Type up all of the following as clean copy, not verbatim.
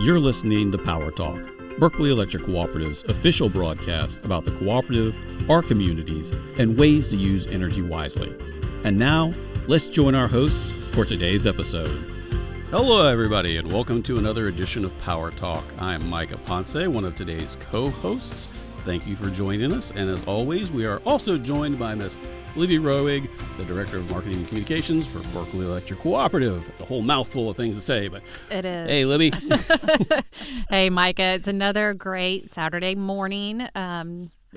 You're listening to Power Talk, Berkeley Electric Cooperative's official broadcast about the cooperative, our communities, and ways to use energy wisely. And now, let's join our hosts for today's episode. Hello, everybody, and welcome to another edition of Power Talk. I'm Micah Ponce, one of today's co-hosts. Thank you for joining us. And as always, we are also joined by Miss Libby Roig, the Director of Marketing and Communications for Berkeley Electric Cooperative. It's a whole mouthful of things to say, but it is. Hey, Libby. Hey, Micah. It's another great Saturday morning.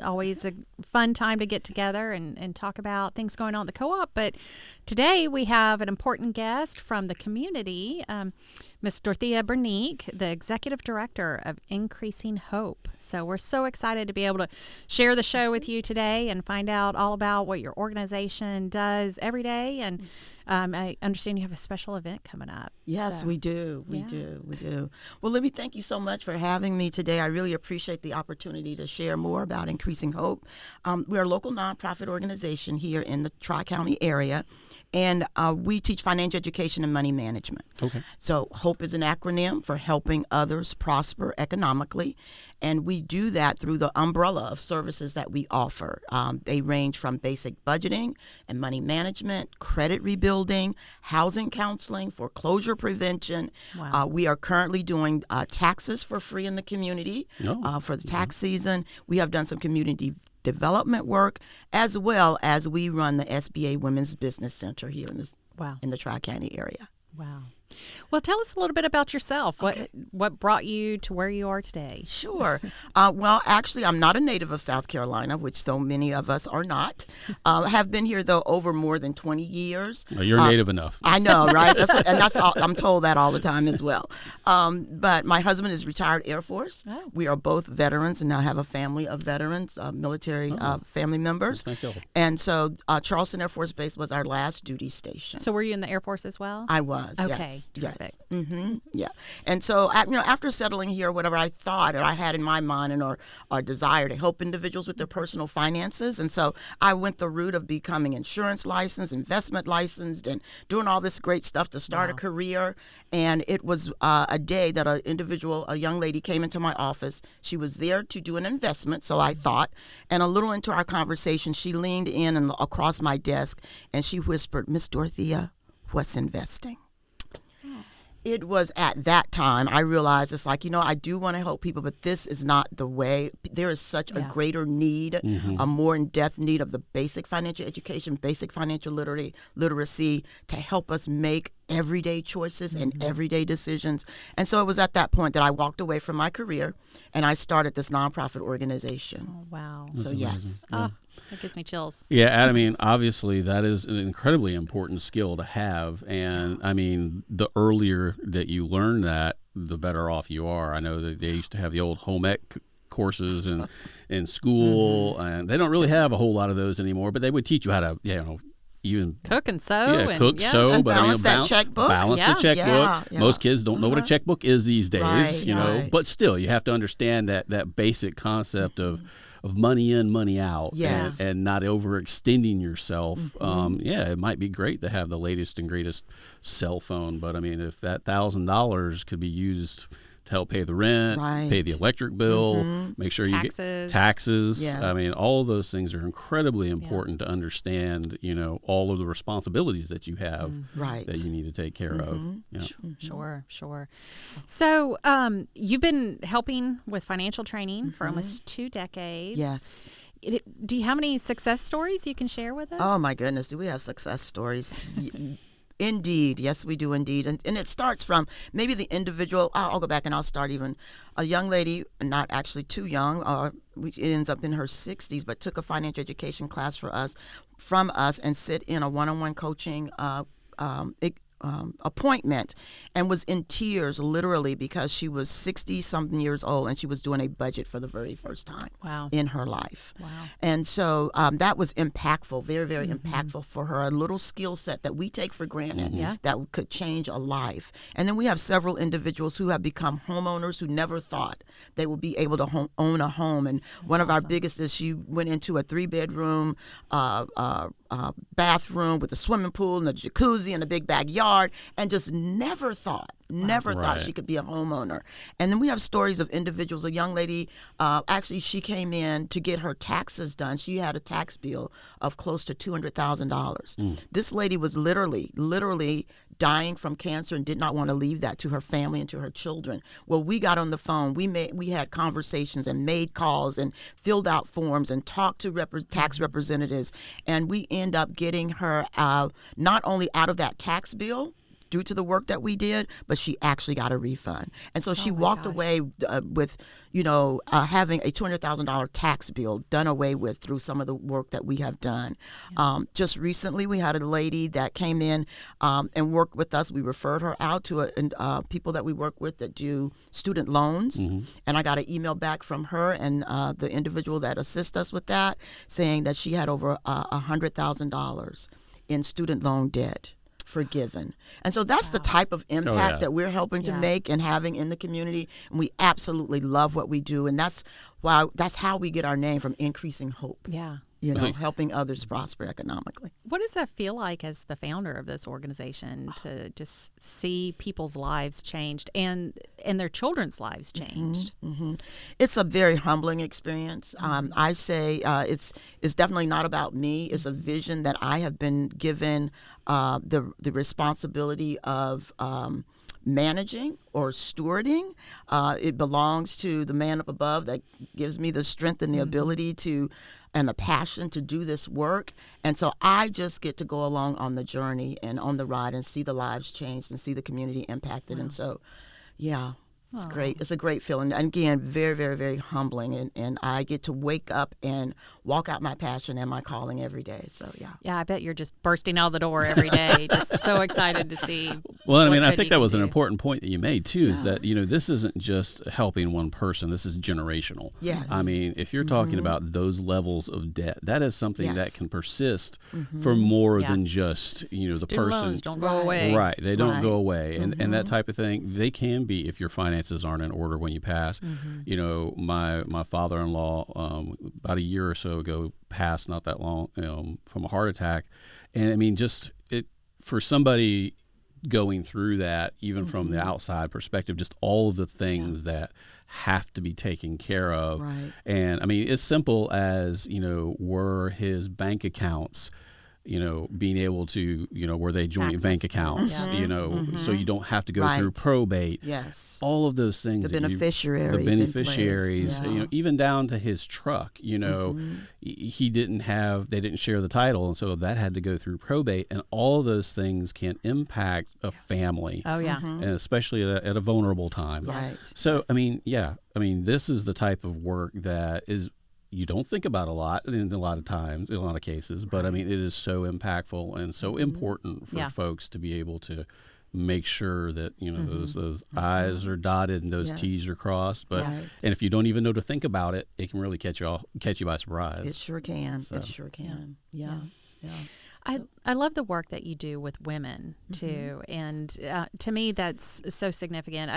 Always a fun time to get together and talk about things going on at the co-op. But today we have an important guest from the community, Miss Dorothea Bernique, the Executive Director of Increasing Hope. So we're so excited to be able to share the show with you today and find out all about what your organization does every day. And I understand you have a special event coming up. Yes, we do. We do. Well, Libby, thank you so much for having me today. I really appreciate the opportunity to share more about Increasing Hope. We're a local nonprofit organization here in the Tri-County area, and we teach financial education and money management. Okay. So HOPE is an acronym for helping others prosper economically, and we do that through the umbrella of services that we offer. They range from basic budgeting and money management, credit rebuilding, housing counseling, foreclosure prevention. Wow. We are currently doing taxes for free in the community for the tax season. We have done some community development work, as well as we run the SBA Women's Business Center here in the Tri-County area. Wow. Well, tell us a little bit about yourself. Okay. What brought you to where you are today? Sure. Well, actually, I'm not a native of South Carolina, which so many of us are not. Have been here, though, over more than 20 years. Well, you're native enough. I know, right? That's all, I'm told that all the time as well. But my husband is retired Air Force. Oh. We are both veterans and now have a family of veterans, military family members. Thank you. And so Charleston Air Force Base was our last duty station. So were you in the Air Force as well? I was, Okay. Yes. Perfect. Mm-hmm. Yeah. And so, after settling here, whatever I thought or I had in my mind and or desire to help individuals with their personal finances. And so I went the route of becoming insurance licensed, investment licensed, and doing all this great stuff to start a career. And it was a day that a young lady came into my office. She was there to do an investment, so I thought. And a little into our conversation, she leaned in and across my desk and she whispered, "Miss Dorothea, what's investing?" It was at that time I realized it's like, I do want to help people, but this is not the way. There is such a greater need, a more in-depth need of the basic financial education, basic financial literacy to help us make everyday choices and everyday decisions. And so it was at that point that I walked away from my career and I started this nonprofit organization. Oh, wow. So yes. Oh, that gives me chills. Yeah, I mean, obviously that is an incredibly important skill to have. And I mean, the earlier that you learn that, the better off you are. I know that they used to have the old home ec courses in school, and they don't really have a whole lot of those anymore, but they would teach you how to, even cook and sew. Sew, and but balance that checkbook. Balance the checkbook. Yeah. Most kids don't know what a checkbook is these days, Right. but still you have to understand that basic concept of money in, money out, Yes. and not overextending yourself. It might be great to have the latest and greatest cell phone, but I mean, if that $1,000 could be used to help pay the rent, Right. pay the electric bill, make sure you get taxes. Yes. I mean, all of those things are incredibly important to understand, all of the responsibilities that you have Right. that you need to take care of. Yeah. Sure. So you've been helping with financial training for almost 2 decades. Yes. Do you have any success stories you can share with us? Oh, my goodness. Do we have success stories? Indeed. Yes, we do indeed. And it starts from maybe the individual. I'll go back and I'll start even a young lady, not actually too young, it ends up in her 60s, but took a financial education class from us and sit in a one-on-one coaching appointment and was in tears literally because she was 60-something years old and she was doing a budget for the very first time in her life. Wow. And so that was impactful, very, very impactful for her, a little skill set that we take for granted that could change a life. And then we have several individuals who have become homeowners who never thought they would be able to own a home. And one of our biggest is she went into a 3-bedroom bathroom with a swimming pool and a jacuzzi and a big backyard, and just never thought she could be a homeowner. And then we have stories of individuals. A young lady, actually, she came in to get her taxes done. She had a tax bill of close to $200,000. This lady was literally dying from cancer and did not want to leave that to her family and to her children. Well, we got on the phone. We had conversations and made calls and filled out forms and talked to tax representatives, and we end up getting her not only out of that tax bill due to the work that we did, but she actually got a refund. And so she walked away with, having a $200,000 tax bill done away with through some of the work that we have done. Yeah. Just recently, we had a lady that came in and worked with us. We referred her out to people that we work with that do student loans. And I got an email back from her and the individual that assists us with that, saying that she had over $100,000 in student loan debt forgiven. And so that's the type of impact that we're helping to make and having in the community. And we absolutely love what we do. And that's how we get our name, from increasing hope. Yeah. Helping others prosper economically. What does that feel like as the founder of this organization, to just see people's lives changed and their children's lives changed? It's a very humbling experience. I say it's definitely not about me. It's a vision that I have been given the responsibility of managing or stewarding. It belongs to the man up above that gives me the strength and the ability to and the passion to do this work. And so I just get to go along on the journey and on the ride and see the lives changed and see the community impacted. And so, it's great. It's a great feeling. And again, very, very, very humbling. And I get to wake up and walk out my passion and my calling every day. So, Yeah, I bet you're just bursting out the door every day. Just so excited to see. Well, I mean, I think that was an important point that you made, too, is that, this isn't just helping one person. This is generational. Yes. I mean, if you're talking about those levels of debt, that is something that can persist for more than just, the Student person. Loans don't go away. Right. They don't go away. And that type of thing, they can be if your finances aren't in order when you pass. My father-in-law about a year or so ago passed not that long from a heart attack. And I mean, just for somebody going through that, even from the outside perspective, just all of the things that have to be taken care of. Right. And I mean, as simple as, were his bank accounts being able to, were they joint bank accounts, so you don't have to go through probate. Yes. All of those things. The beneficiaries. Even down to his truck, they didn't share the title. And so that had to go through probate. And all of those things can impact a family. Oh, yeah. And especially at a vulnerable time. Right. So, I mean, this is the type of work that is, you don't think about a lot in a lot of cases, but I mean, it is so impactful and so important for folks to be able to make sure that, those I's are dotted and those T's are crossed. But, and if you don't even know to think about it, it can really catch you by surprise. It sure can. So, it sure can. Yeah. I love the work that you do with women too, and to me that's so significant.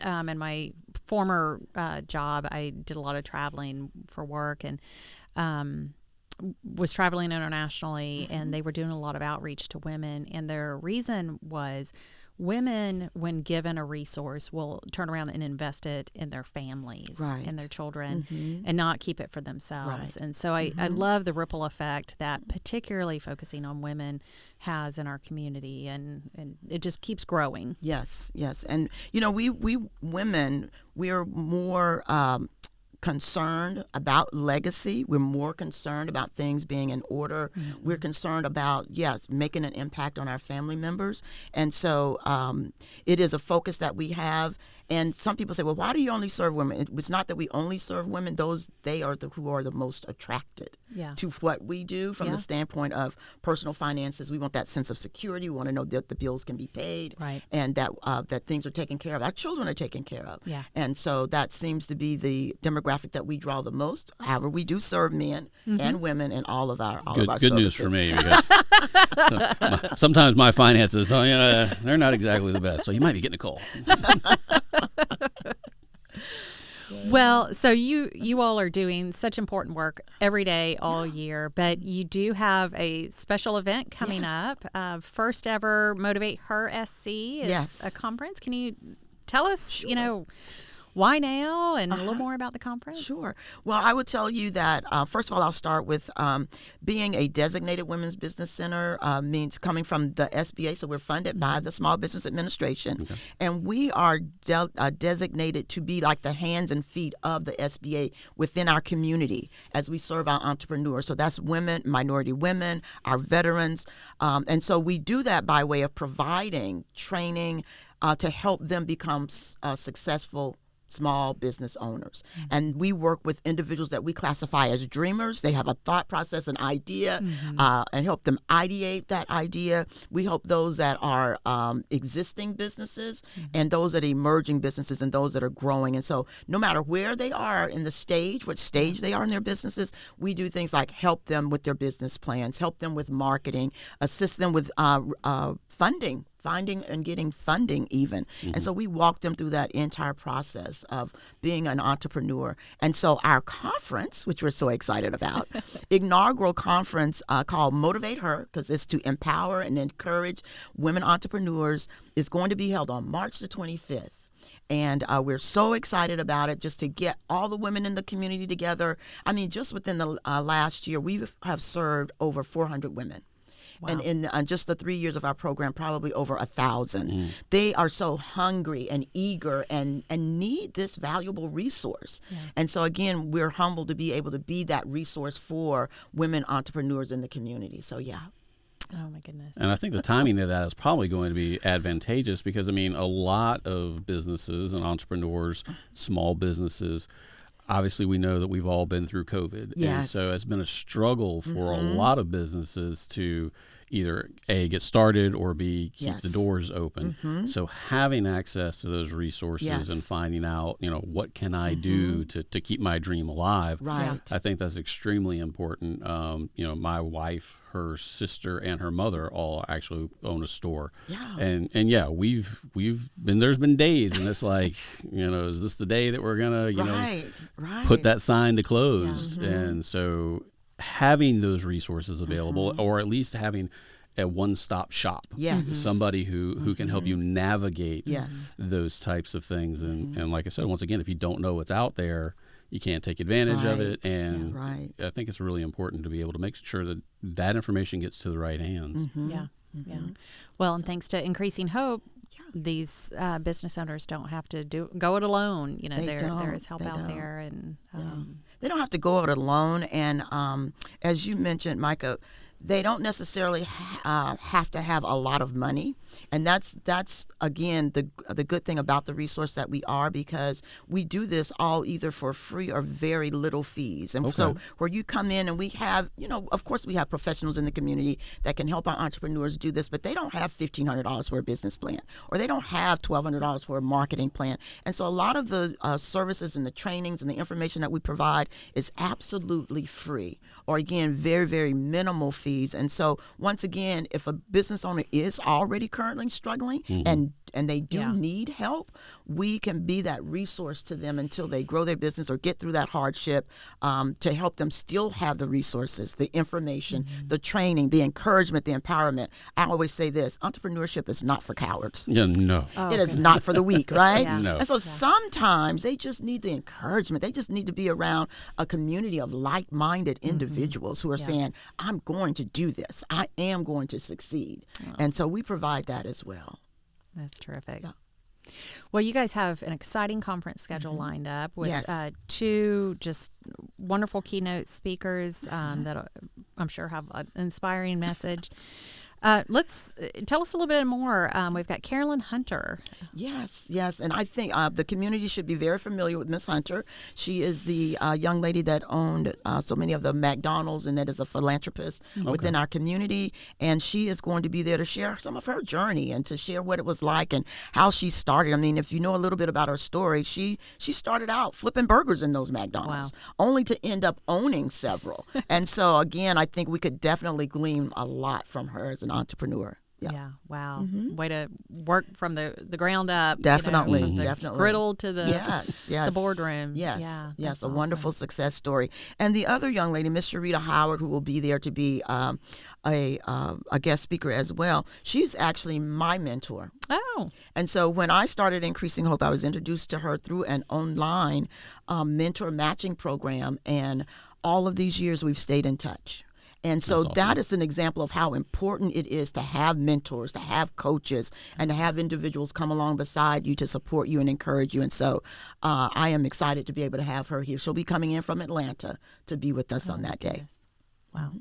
In my former job, I did a lot of traveling for work and was traveling internationally, and they were doing a lot of outreach to women, and their reason was women, when given a resource, will turn around and invest it in their families and their children and not keep it for themselves. And so I love the ripple effect that particularly focusing on women has in our community, and it just keeps growing. Yes. And, we women, we are more concerned about legacy. We're more concerned about things being in order. We're concerned about, making an impact on our family members. And so it is a focus that we have. And some people say, well, why do you only serve women? It's not that we only serve women. They are who are the most attracted to what we do from the standpoint of personal finances. We want that sense of security. We want to know that the bills can be paid and that things are taken care of. Our children are taken care of. And so that seems to be the demographic that we draw the most. However, we do serve men and women in all of our good services. News for me, because sometimes my finances, they're not exactly the best. So you might be getting a call. Well, so you all are doing such important work every day, all year, but you do have a special event coming up. First ever Motivate Her SC is a conference. Can you tell us, why now and a little more about the conference? Sure. Well, I would tell you that, first of all, I'll start with being a designated women's business center means coming from the SBA. So we're funded by the Small Business Administration. Okay. And we are designated to be like the hands and feet of the SBA within our community as we serve our entrepreneurs. So that's women, minority women, our veterans. And so we do that by way of providing training to help them become successful small business owners. Mm-hmm. And we work with individuals that we classify as dreamers. They have a thought process, an idea, and help them ideate that idea. We help those that are existing businesses and those that are emerging businesses and those that are growing. And so no matter where they are in the stage, what stage they are in their businesses, we do things like help them with their business plans, help them with marketing, assist them with funding, finding and getting funding even. And so we walk them through that entire process of being an entrepreneur. And so our conference, which we're so excited about, inaugural conference called Motivate Her, because it's to empower and encourage women entrepreneurs, is going to be held on March the 25th. And we're so excited about it, just to get all the women in the community together. I mean, just within the last year, we have served over 400 women. Wow. And in just the 3 years of our program, probably over 1,000. They are so hungry and eager and need this valuable resource. Yeah. And so, again, we're humbled to be able to be that resource for women entrepreneurs in the community. So, yeah. Oh, my goodness. And I think the timing of that is probably going to be advantageous because, I mean, a lot of businesses and entrepreneurs, small businesses, obviously, we know that we've all been through COVID. Yes. And so it's been a struggle for a lot of businesses to either A, get started, or B, keep the doors open. So having access to those resources and finding out, what can I do to keep my dream alive? Right. I think that's extremely important. My wife, her sister, and her mother all actually own a store. Yeah. And yeah, we've been, there's been days, and it's like, is this the day that we're gonna, put that sign to close? Yeah. And so having those resources available, or at least having a one-stop shop, somebody who can help you navigate those types of things. And like I said, once again, if you don't know what's out there, you can't take advantage of it. And I think it's really important to be able to make sure that that information gets to the right hands. Yeah. Well, and thanks to Increasing Hope, these business owners don't have to go it alone. There is help out there, and they don't have to go it alone. And as you mentioned, Micah, they don't necessarily have to have a lot of money. And that's again, the good thing about the resource that we are, because we do this all either for free or very little fees. And so where you come in, and we have, of course we have professionals in the community that can help our entrepreneurs do this, but they don't have $1,500 for a business plan, or they don't have $1,200 for a marketing plan. And so a lot of the services and the trainings and the information that we provide is absolutely free, or again, very, very minimal fees. And so once again, if a business owner is already currently struggling and they do need help, we can be that resource to them until they grow their business or get through that hardship, to help them still have the resources, the information, the training, the encouragement, the empowerment. I always say this: entrepreneurship is not for cowards. Yeah, no. It is not for the weak, right? No. And so sometimes they just need the encouragement. They just need to be around a community of like-minded individuals who are saying, I'm going to do this. I am going to succeed. And so we provide that as well. That's terrific. Yeah. Well, you guys have an exciting conference schedule lined up with two just wonderful keynote speakers that I'm sure have an inspiring message. Let's tell us a little bit more. We've got Carolyn Hunter. Yes. And I think the community should be very familiar with Miss Hunter. She is the young lady that owned so many of the McDonald's, and that is a philanthropist within our community. And she is going to be there to share some of her journey and to share what it was like and how she started. I mean, if you know a little bit about her story, she started out flipping burgers in those McDonald's, only to end up owning several. And so, again, I think we could definitely glean a lot from her as an entrepreneur. Yeah. Wow. Way to work from the ground up. Definitely. From the Definitely. griddle to the Yes. the boardroom. Yes. Yeah. Yes. That's A awesome. wonderful success story. And the other young lady, Miss Sharita Howard, who will be there to be a guest speaker as well. She's actually my mentor. Oh. And so when I started Increasing Hope, I was introduced to her through an online mentor matching program. And all of these years, we've stayed in touch. And so that is an example of how important it is to have mentors, to have coaches, and to have individuals come along beside you to support you and encourage you. And so I am excited to be able to have her here. She'll be coming in from Atlanta to be with us on that day. Wow.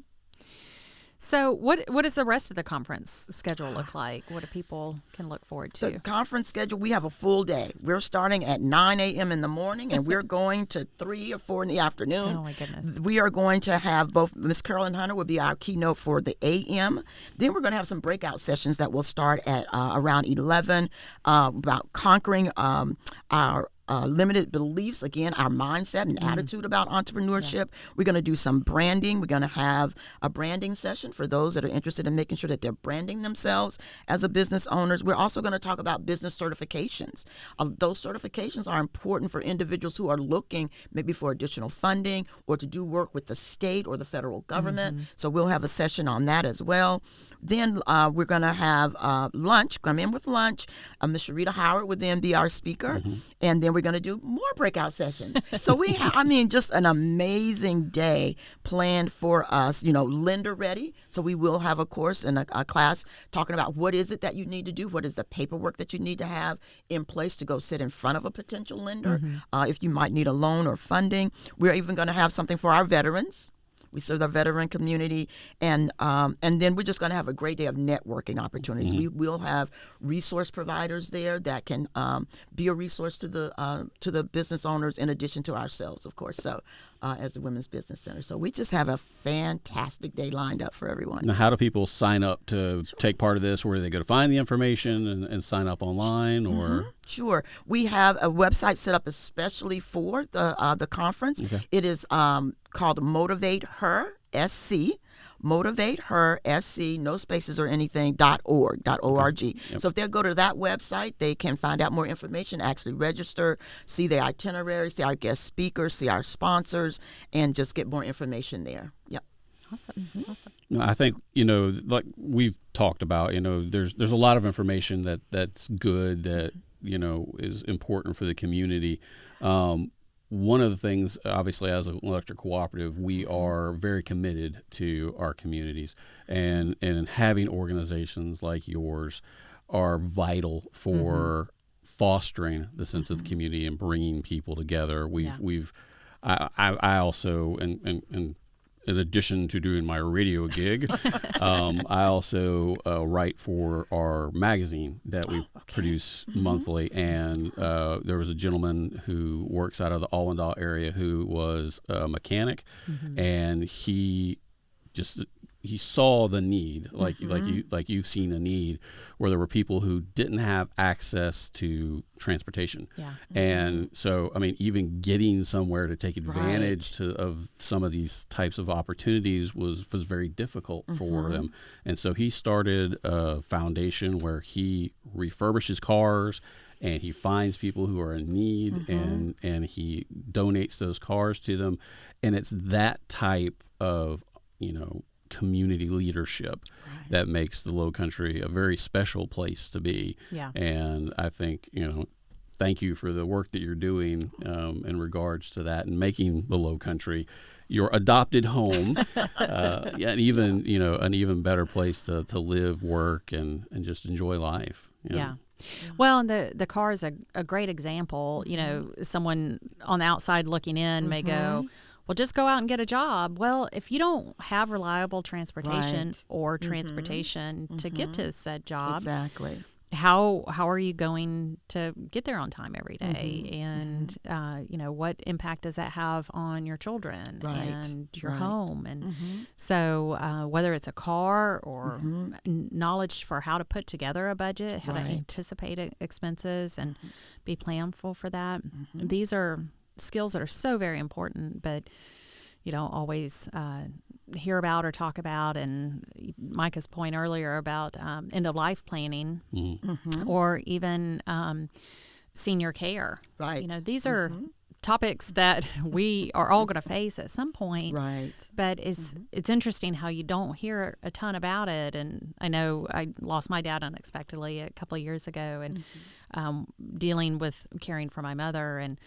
So what does the rest of the conference schedule look like? What do people can look forward to? The conference schedule, we have a full day. We're starting at 9 a.m. in the morning, and we're going to 3 or 4 in the afternoon. Oh, my goodness. We are going to have both Miss Carolyn Hunter will be our keynote for the a.m. Then we're going to have some breakout sessions that will start at around 11 about conquering our limited beliefs, again, our mindset and attitude about entrepreneurship. Yeah. We're going to do some branding. We're going to have a branding session for those that are interested in making sure that they're branding themselves as a business owners. We're also going to talk about business certifications. Those certifications are important for individuals who are looking maybe for additional funding or to do work with the state or the federal government. So we'll have a session on that as well. Then we're going to have lunch, come in with lunch. Ms. Sharita Howard would then be our speaker. And then we're going to do more breakout sessions. So we have, just an amazing day planned for us, lender ready. So we will have a course and a class talking about what is it that you need to do? What is the paperwork that you need to have in place to go sit in front of a potential lender if you might need a loan or funding. We're even going to have something for our veterans. We serve the veteran community, and then we're just going to have a great day of networking opportunities. We will have resource providers there that can be a resource to the business owners in addition to ourselves, of course. So, as the Women's Business Center, so we just have a fantastic day lined up for everyone. Now, how do people sign up to take part of this? Where do they go to find the information and sign up online, or? Sure. We have a website set up especially for the conference. Okay. It is called Motivate Her SC. Motivate Her SC, no spaces or anything, .org. Okay. So if they'll go to that website, they can find out more information, actually register, see the itinerary, see our guest speakers, see our sponsors, and just get more information there. Yep. Awesome. Awesome. I think, like we've talked about, there's a lot of information that's good, that, is important for the community. One of the things, obviously, as an electric cooperative, we are very committed to our communities, and having organizations like yours are vital for fostering the sense of the community and bringing people together. I also, and in addition to doing my radio gig, I also write for our magazine that we produce monthly. And there was a gentleman who works out of the Allendale area who was a mechanic, and he saw the need, like you've seen a need, where there were people who didn't have access to transportation. Yeah. And so, even getting somewhere to take advantage of some of these types of opportunities was very difficult for them. And so he started a foundation where he refurbishes cars, and he finds people who are in need, and he donates those cars to them. And it's that type of, community leadership that makes the Low Country a very special place to be. Yeah. And I think, thank you for the work that you're doing in regards to that, and making the Low Country your adopted home, and even, an even better place to live, work, and just enjoy life. Yeah. Well, and the car is a great example. Someone on the outside looking in may go, well, just go out and get a job. Well, if you don't have reliable transportation or transportation to get to said job, exactly, how are you going to get there on time every day? And what impact does that have on your children and your home? And so whether it's a car or knowledge for how to put together a budget, how to anticipate expenses and be planful for that, these are skills that are so very important, but you don't always hear about or talk about, and Micah's point earlier about end of life planning, or even senior care. Right. You know, these are topics that we are all going to face at some point. Right. But it's interesting how you don't hear a ton about it. And I know I lost my dad unexpectedly a couple of years ago, and dealing with caring for my mother, and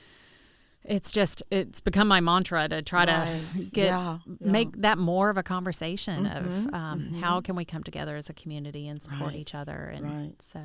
it's become my mantra to try to make that more of a conversation of how can we come together as a community and support each other. And so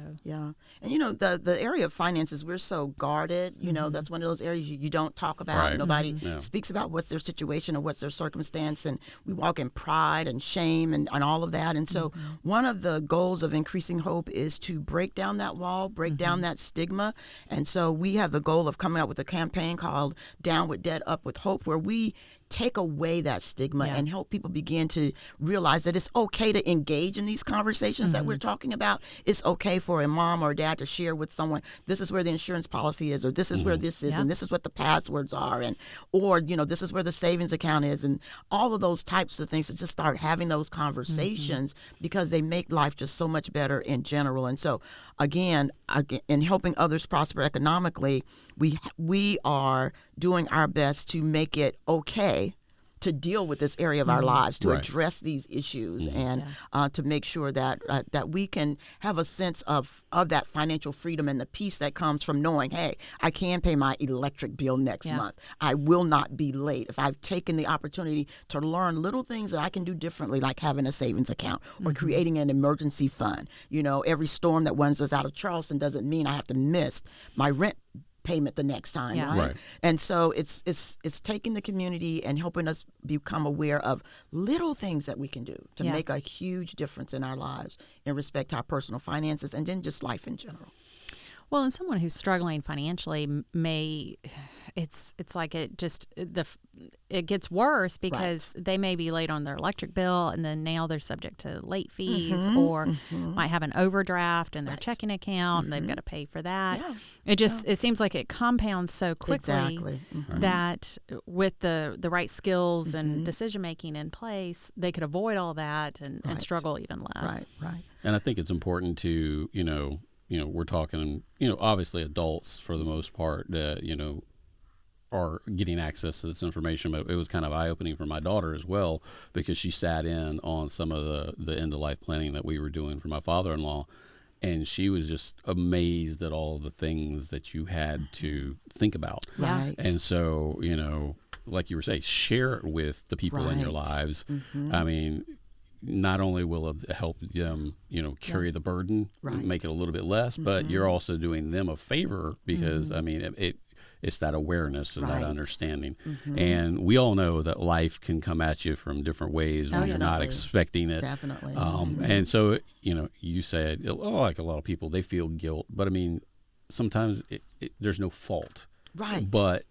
and you know, the area of finances, we're so guarded. You know, that's one of those areas you don't talk about. Nobody speaks about what's their situation or what's their circumstance, and we walk in pride and shame and all of that. And so one of the goals of Increasing Hope is to break down that wall, break down that stigma. And so we have the goal of coming out with a campaign called Down with Debt, Up with Hope, where we take away that stigma and help people begin to realize that it's okay to engage in these conversations that we're talking about. It's okay for a mom or a dad to share with someone, this is where the insurance policy is, or this is where this is, and this is what the passwords are, and or, you know, this is where the savings account is, and all of those types of things, to just start having those conversations because they make life just so much better in general. And so again, in helping others prosper economically, we are doing our best to make it okay to deal with this area of our lives, to address these issues, and to make sure that that we can have a sense of that financial freedom and the peace that comes from knowing, hey, I can pay my electric bill next month. I will not be late. If I've taken the opportunity to learn little things that I can do differently, like having a savings account or creating an emergency fund. You know, every storm that runs us out of Charleston doesn't mean I have to miss my rent payment the next time, right? And so it's taking the community and helping us become aware of little things that we can do to make a huge difference in our lives in respect to our personal finances and then just life in general. Well, and someone who's struggling financially it's like it gets worse because they may be late on their electric bill, and then now they're subject to late fees, or might have an overdraft in their checking account, and they've got to pay for that. It seems like it compounds so quickly that with the right skills and decision making in place, they could avoid all that and struggle even less. Right. And I think it's important to, you know, we're talking, obviously adults for the most part that, are getting access to this information, but it was kind of eye-opening for my daughter as well, because she sat in on some of the end-of-life planning that we were doing for my father-in-law, and she was just amazed at all the things that you had to think about. Right. And so, like you were saying, share it with the people in your lives. I mean, not only will it help them, carry the burden, make it a little bit less, but you're also doing them a favor because, I mean, it's that awareness and that understanding. And we all know that life can come at you from different ways when you're not expecting it. Definitely. And so, you said, like a lot of people, they feel guilt, but I mean, sometimes there's no fault. Right. But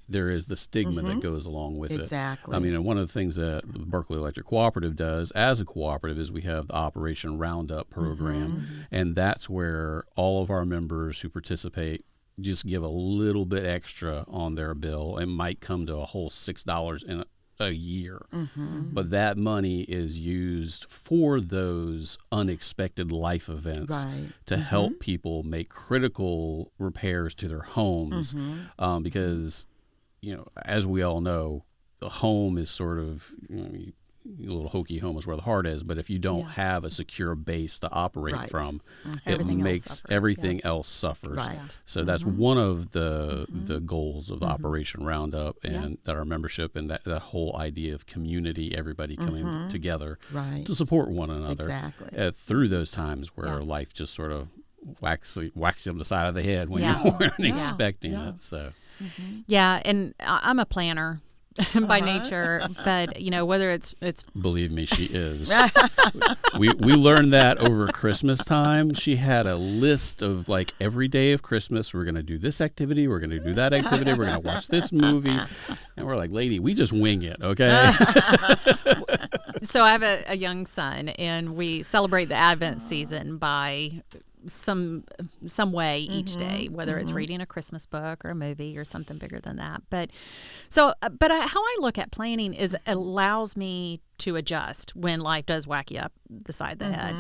there is the stigma that goes along with it. Exactly. I mean, and one of the things that the Berkeley Electric Cooperative does as a cooperative is we have the Operation Roundup program. And that's where all of our members who participate just give a little bit extra on their bill. It might come to a whole $6 in a year. But that money is used for those unexpected life events to help people make critical repairs to their homes. Because, as we all know, the home is sort of, a little hokey home is where the heart is, but if you don't have a secure base to operate from, it makes everything else suffers. So that's one of the goals of the Operation Roundup, and that our membership and that whole idea of community, everybody coming together to support one another through those times where life just sort of whacks you on the side of the head when you weren't expecting it. So and I'm a planner by nature, but whether it's believe me, she is. we learned that over Christmas time. She had a list of like every day of Christmas, we're going to do this activity, we're going to do that activity, we're going to watch this movie, and we're like, lady, we just wing it, okay? So I have a young son, and we celebrate the Advent season by some way each day, whether it's reading a Christmas book or a movie or something bigger than that. But how I look at planning is it allows me to adjust when life does whack you up the side of the head.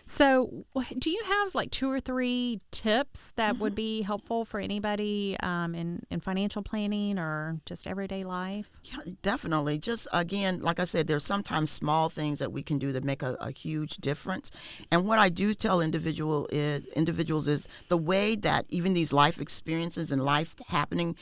So do you have like 2 or 3 tips that would be helpful for anybody in financial planning or just everyday life? Yeah, definitely. Just again, like I said, there's sometimes small things that we can do that make a huge difference. And what I do tell individuals is the way that even these life experiences and life happening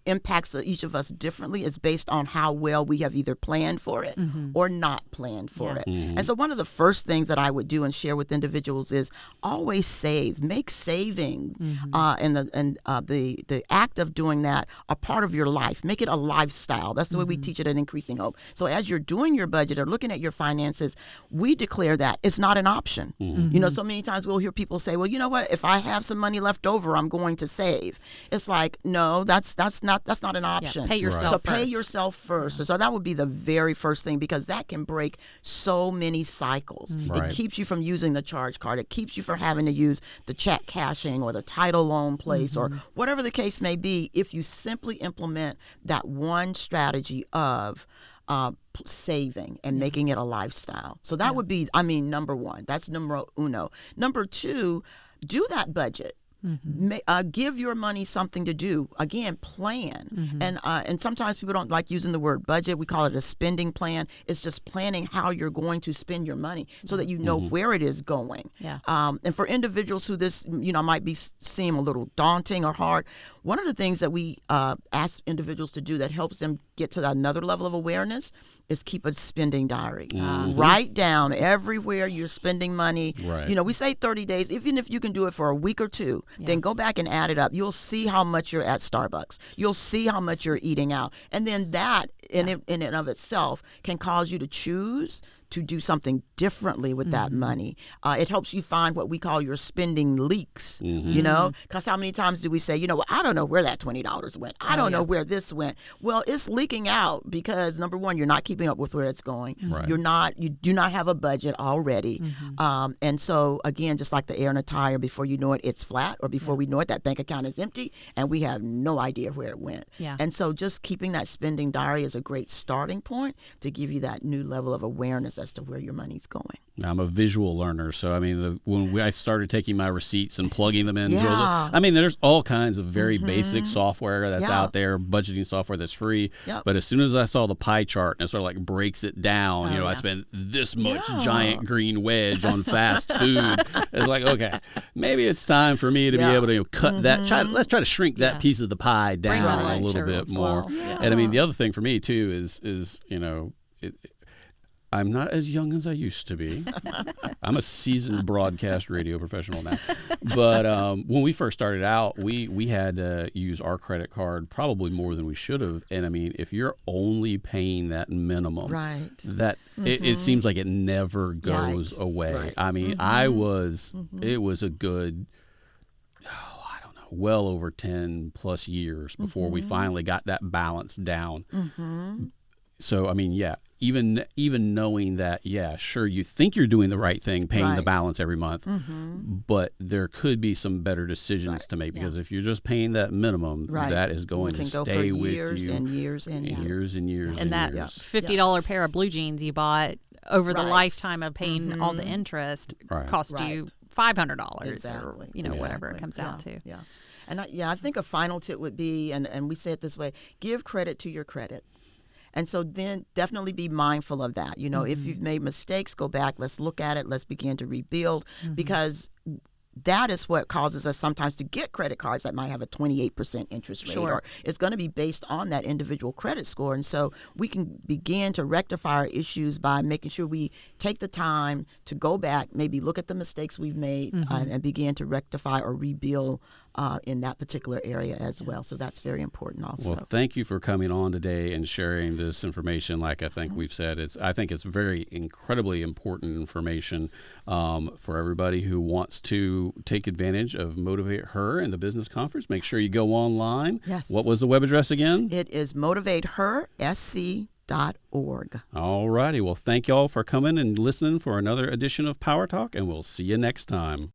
impacts each of us differently is based on how well we have either planned for it or not planned for it. And so one of the first things that I would do and share with individuals is always save. Make saving and the act of doing that a part of your life. Make it a lifestyle. That's the way we teach it at Increasing Hope. So as you're doing your budget or looking at your finances, we declare that it's not an option. You know, so many times we'll hear people say, well, you know what, if I have some money left over, I'm going to save. It's like, no, that's not an option. Yeah, pay yourself So first. pay yourself first. So that would be the very first thing, because that can break so many cycles. Right. It keeps you from using the charge card. It keeps you from having to use the check cashing or the title loan place or whatever the case may be, if you simply implement that one strategy of saving and making it a lifestyle. So that would be, number one. That's numero uno. Number two, do that budget. Give your money something to do. Again, plan. And sometimes people don't like using the word budget. We call it a spending plan. It's just planning how you're going to spend your money so that you know where it is going. Yeah. And for individuals who this might seem a little daunting or hard, one of the things that we ask individuals to do that helps them get to another level of awareness is keep a spending diary. Write down everywhere you're spending money. Right. We say 30 days. Even if you can do it for a week or two, then go back and add it up. You'll see how much you're at Starbucks. You'll see how much you're eating out. And then that in and of itself can cause you to choose to do something differently with that money. It helps you find what we call your spending leaks, because how many times do we say, well, I don't know where that $20 went. I don't know where this went. Well, it's leaking out because, number one, you're not keeping up with where it's going. Right. You do not have a budget already. And so, again, just like the air in a tire, before you know it, it's flat, or before we know it, that bank account is empty, and we have no idea where it went. Yeah. And so just keeping that spending diary is a great starting point to give you that new level of awareness as to where your money's going. I'm a visual learner, so when I started taking my receipts and plugging them in, Yeah. there's all kinds of very basic software that's Yeah. out there, budgeting software that's free. Yep. But as soon as I saw the pie chart and it sort of like breaks it down, I yeah. spent this much Yeah. giant green wedge on fast food. It's like, okay, maybe it's time for me to be Yeah. able to cut that. Let's try to shrink that piece of the pie down a lunch little every bit once in a more. while. Yeah. And the other thing for me too is I'm not as young as I used to be. I'm a seasoned broadcast radio professional now. But when we first started out, we had to use our credit card probably more than we should have. And if you're only paying that minimum, Right. that it seems like it never goes Right. away. Right. It was a good, well over 10 plus years before we finally got that balance down. So, even knowing that, sure, you think you're doing the right thing, paying the Right. balance every month, but there could be some better decisions to make, because if you're just paying that minimum, Right. that is going to Can go stay for with years you and years and years and years And that years. $50 pair of blue jeans you bought over the Right. lifetime of paying all the interest Right. cost you Right. $500 Exactly. or whatever it comes Yeah. out to. Yeah. And I think a final tip would be, and we say it this way, give credit to your credit. And so then definitely be mindful of that. If you've made mistakes, go back, let's look at it, let's begin to rebuild, because that is what causes us sometimes to get credit cards that might have a 28% interest rate, Sure. or it's going to be based on that individual credit score. And so we can begin to rectify our issues by making sure we take the time to go back, maybe look at the mistakes we've made, and begin to rectify or rebuild in that particular area as well. So that's very important also. Well, thank you for coming on today and sharing this information. Like I think we've said, I think it's very incredibly important information for everybody who wants to take advantage of Motivate Her and the business conference. Make sure you go online. Yes. What was the web address again? It is motivatehersc.org. All righty. Well, thank y'all for coming and listening for another edition of Power Talk, and we'll see you next time.